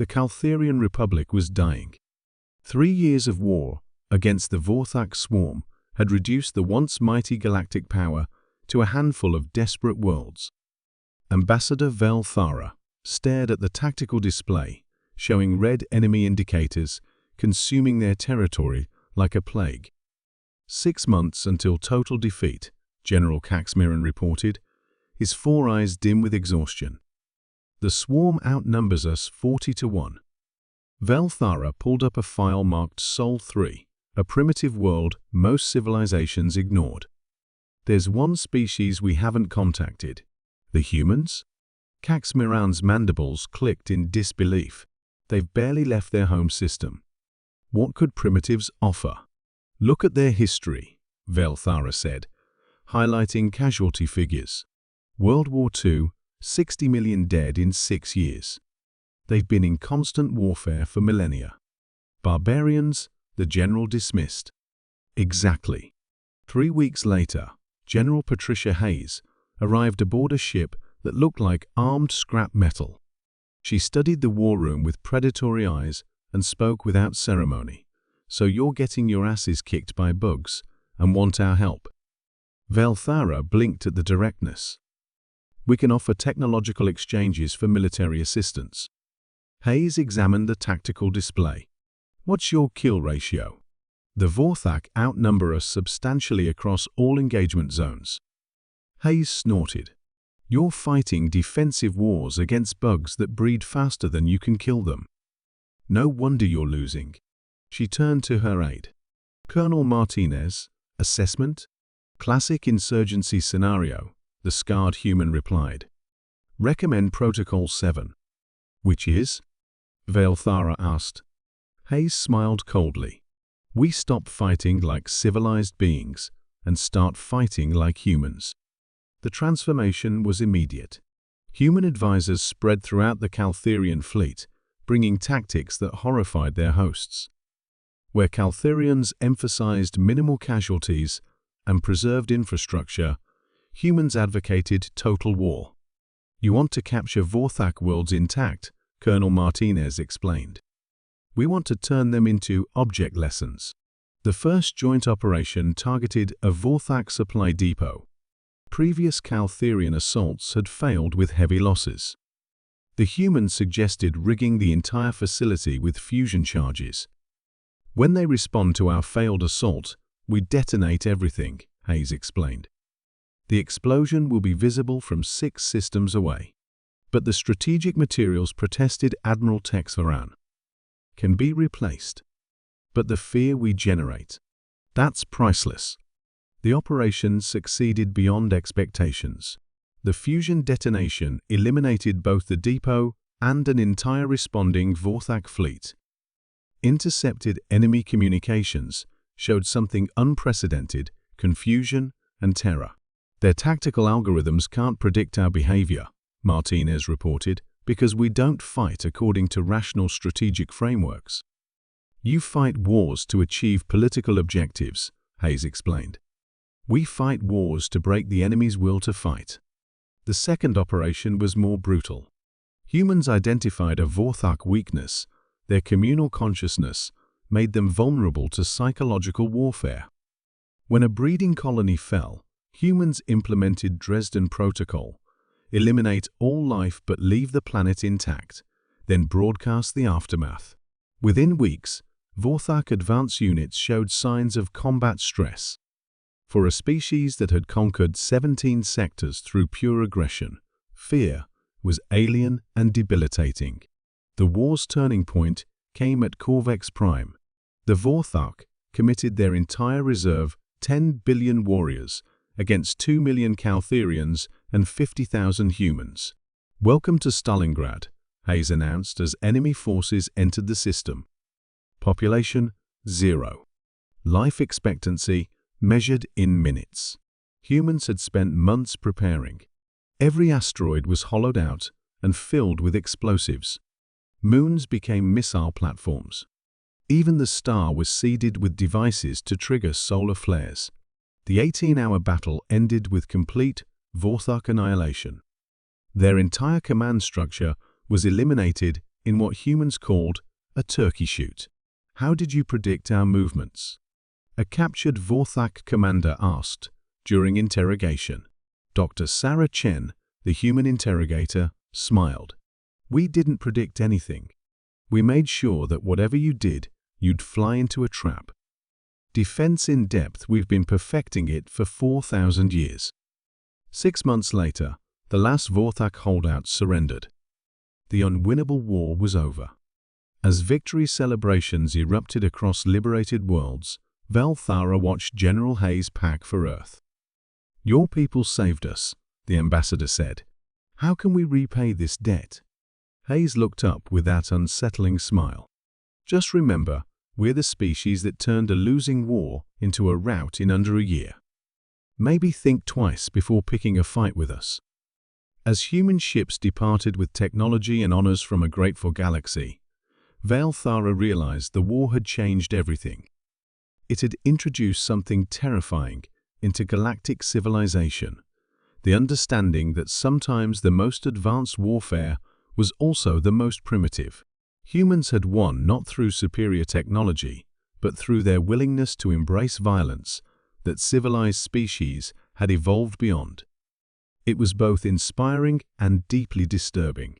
The Caltherian Republic was dying. 3 years of war against the Vorthak swarm had reduced the once mighty galactic power to a handful of desperate worlds. Ambassador Vel Thara stared at the tactical display, showing red enemy indicators consuming their territory like a plague. 6 months until total defeat, General Caxmiran reported, his 4 eyes dim with exhaustion. The swarm outnumbers us 40 to 1. Vel Thara pulled up a file marked Sol 3, a primitive world most civilizations ignored. There's one species we haven't contacted. The humans? Caxmiran's mandibles clicked in disbelief. They've barely left their home system. What could primitives offer? Look at their history, Vel Thara said, highlighting casualty figures. World War II, 60 million dead in 6 years. They've been in constant warfare for millennia. Barbarians, the general dismissed. Exactly. 3 weeks later, General Patricia Hayes arrived aboard a ship that looked like armed scrap metal. She studied the war room with predatory eyes and spoke without ceremony. So you're getting your asses kicked by bugs and want our help? Vel Thara blinked at the directness. We can offer technological exchanges for military assistance. Hayes examined the tactical display. What's your kill ratio? The Vorthak outnumber us substantially across all engagement zones. Hayes snorted. You're fighting defensive wars against bugs that breed faster than you can kill them. No wonder you're losing. She turned to her aide. Colonel Martinez, assessment? Classic insurgency scenario, the scarred human replied. Recommend Protocol 7. Which is? Vel Thara asked. Hayes smiled coldly. We stop fighting like civilized beings and start fighting like humans. The transformation was immediate. Human advisors spread throughout the Caltherian fleet, bringing tactics that horrified their hosts. Where Caltherians emphasized minimal casualties and preserved infrastructure, humans advocated total war. You want to capture Vorthak worlds intact, Colonel Martinez explained. We want to turn them into object lessons. The first joint operation targeted a Vorthak supply depot. Previous Caltherian assaults had failed with heavy losses. The humans suggested rigging the entire facility with fusion charges. When they respond to our failed assault, we detonate everything, Hayes explained. The explosion will be visible from 6 systems away. But the strategic materials, protested Admiral Tex Varan, can be replaced. But the fear we generate, that's priceless. The operation succeeded beyond expectations. The fusion detonation eliminated both the depot and an entire responding Vorthak fleet. Intercepted enemy communications showed something unprecedented: confusion and terror. Their tactical algorithms can't predict our behavior, Martinez reported, because we don't fight according to rational strategic frameworks. You fight wars to achieve political objectives, Hayes explained. We fight wars to break the enemy's will to fight. The second operation was more brutal. Humans identified a Vorthak weakness. Their communal consciousness made them vulnerable to psychological warfare. When a breeding colony fell, humans implemented Dresden Protocol: eliminate all life but leave the planet intact, then broadcast the aftermath. Within weeks, Vorthak advance units showed signs of combat stress. For a species that had conquered 17 sectors through pure aggression, fear was alien and debilitating. The war's turning point came at Corvex Prime. The Vorthak committed their entire reserve, 10 billion warriors, against 2 million Caltherians and 50,000 humans. Welcome to Stalingrad, Hayes announced as enemy forces entered the system. Population 0. Life expectancy measured in minutes. Humans had spent months preparing. Every asteroid was hollowed out and filled with explosives. Moons became missile platforms. Even the star was seeded with devices to trigger solar flares. The 18-hour battle ended with complete Vorthak annihilation. Their entire command structure was eliminated in what humans called a turkey shoot. How did you predict our movements? A captured Vorthak commander asked during interrogation. Dr. Sarah Chen, the human interrogator, smiled. We didn't predict anything. We made sure that whatever you did, you'd fly into a trap. Defense in depth, we've been perfecting it for 4,000 years. 6 months later, the last Vorthak holdouts surrendered. The unwinnable war was over. As victory celebrations erupted across liberated worlds, Valthara watched General Hayes pack for Earth. Your people saved us, the ambassador said. How can we repay this debt? Hayes looked up with that unsettling smile. Just remember, we're the species that turned a losing war into a rout in under a year. Maybe think twice before picking a fight with us. As human ships departed with technology and honors from a grateful galaxy, Valthara realized the war had changed everything. It had introduced something terrifying into galactic civilization, the understanding that sometimes the most advanced warfare was also the most primitive. Humans had won not through superior technology, but through their willingness to embrace violence that civilized species had evolved beyond. It was both inspiring and deeply disturbing.